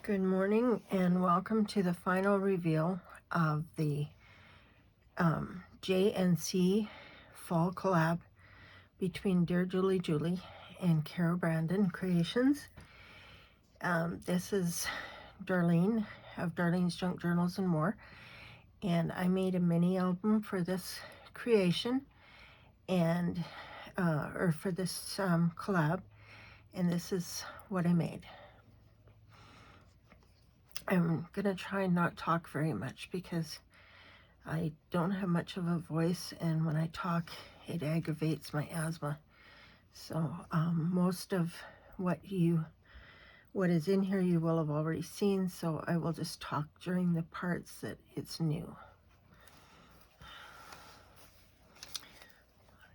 Good morning and welcome to the final reveal of the JNC fall collab between Dear Julie Julie and Cara Brandon Creations. This is Darlene of Darlene's Junk Journals and More, and I made a mini album for this creation and or for this collab, and this is what I made. I'm gonna try and not talk very much because I don't have much of a voice, and when I talk it aggravates my asthma. So most of what is in here you will have already seen, so I will just talk during the parts that it's new. I'm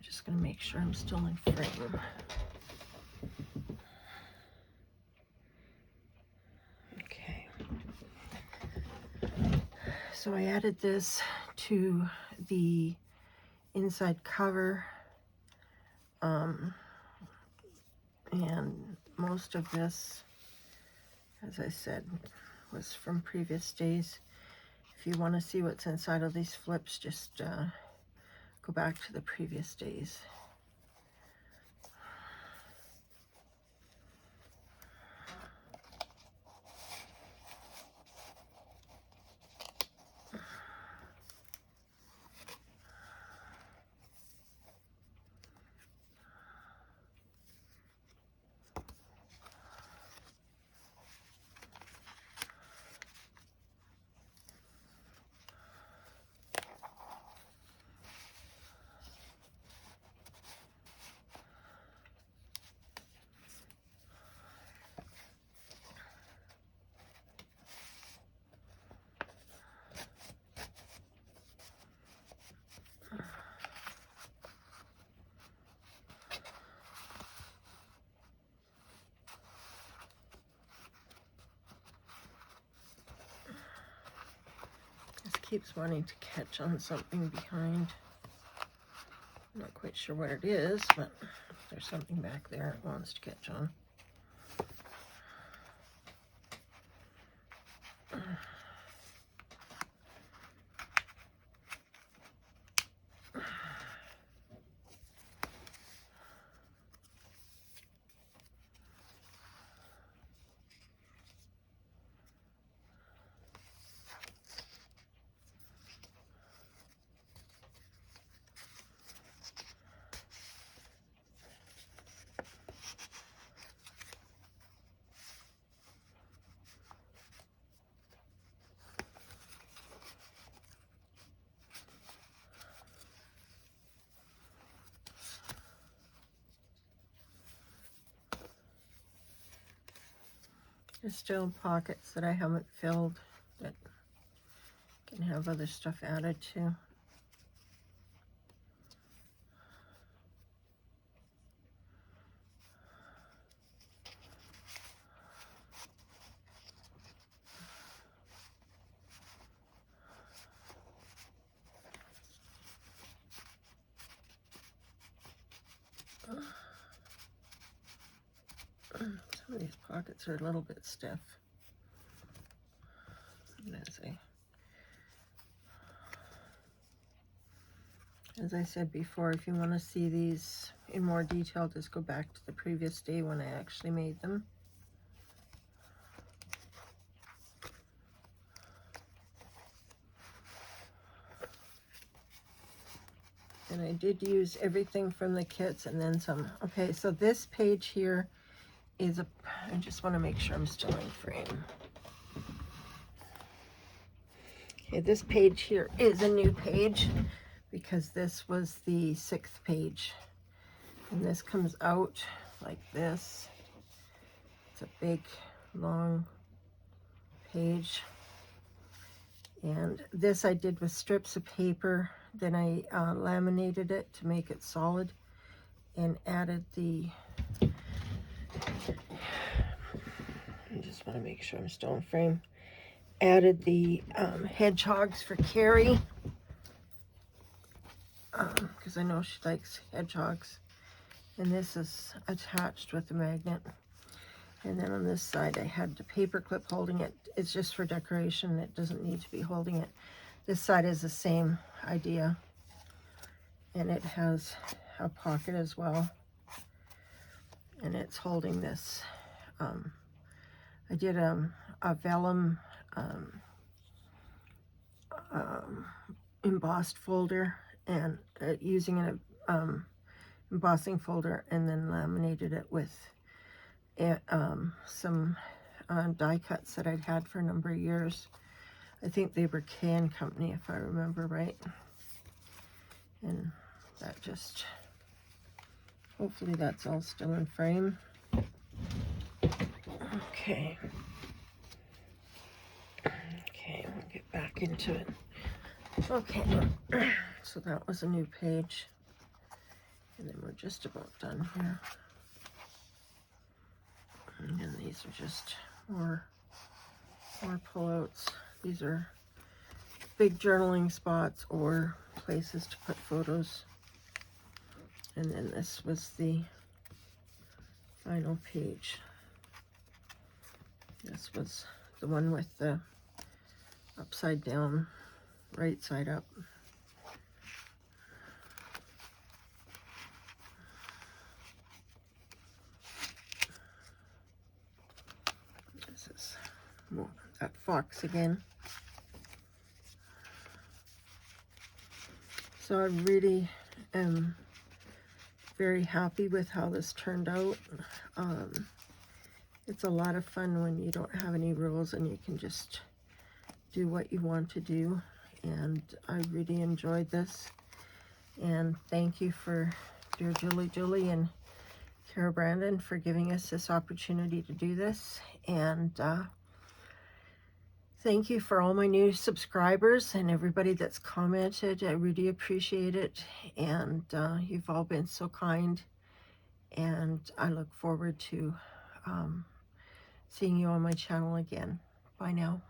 just gonna make sure I'm still in frame. So I added this to the inside cover, and most of this, as I said, was from previous days. If you want to see what's inside of these flips, just go back to the previous days. Keeps wanting to catch on something behind. I'm not quite sure what it is, but there's something back there it wants to catch on. There's still pockets that I haven't filled that can have other stuff added to. Some of these pockets are a little bit stiff. As I said before, if you want to see these in more detail, just go back to the previous day when I actually made them. And I did use everything from the kits and then some. Okay, so this page here is I just want to make sure I'm still in frame. Okay, this page here is a new page because this was the 6th page. And this comes out like this. It's a big, long page. And this I did with strips of paper. Then I laminated it to make it solid and added the, I just want to make sure I'm still in frame, added the hedgehogs for Carrie, because I know she likes hedgehogs. And this is attached with the magnet. And then on this side I had the paper clip holding it. It's just for decoration. It doesn't need to be holding it. This side is the same idea. And it has a pocket as well. And it's holding this. I did a vellum embossed folder, and using an embossing folder, and then laminated it with some die cuts that I'd had for a number of years. I think they were Can Company, if I remember right. And that just, hopefully that's all still in frame. Okay. Okay, we'll get back into it. Okay, so that was a new page. And then we're just about done here. And then these are just more pullouts. These are big journaling spots or places to put photos. And then this was the final page. This was the one with the upside down, right side up. This is more that fox again. So I really am very happy with how this turned out. It's a lot of fun when you don't have any rules and you can just do what you want to do. And I really enjoyed this. And thank you for dear Julie and Cara Brandon for giving us this opportunity to do this. And thank you for all my new subscribers and everybody that's commented. I really appreciate it. And you've all been so kind. And I look forward to seeing you on my channel again. Bye now.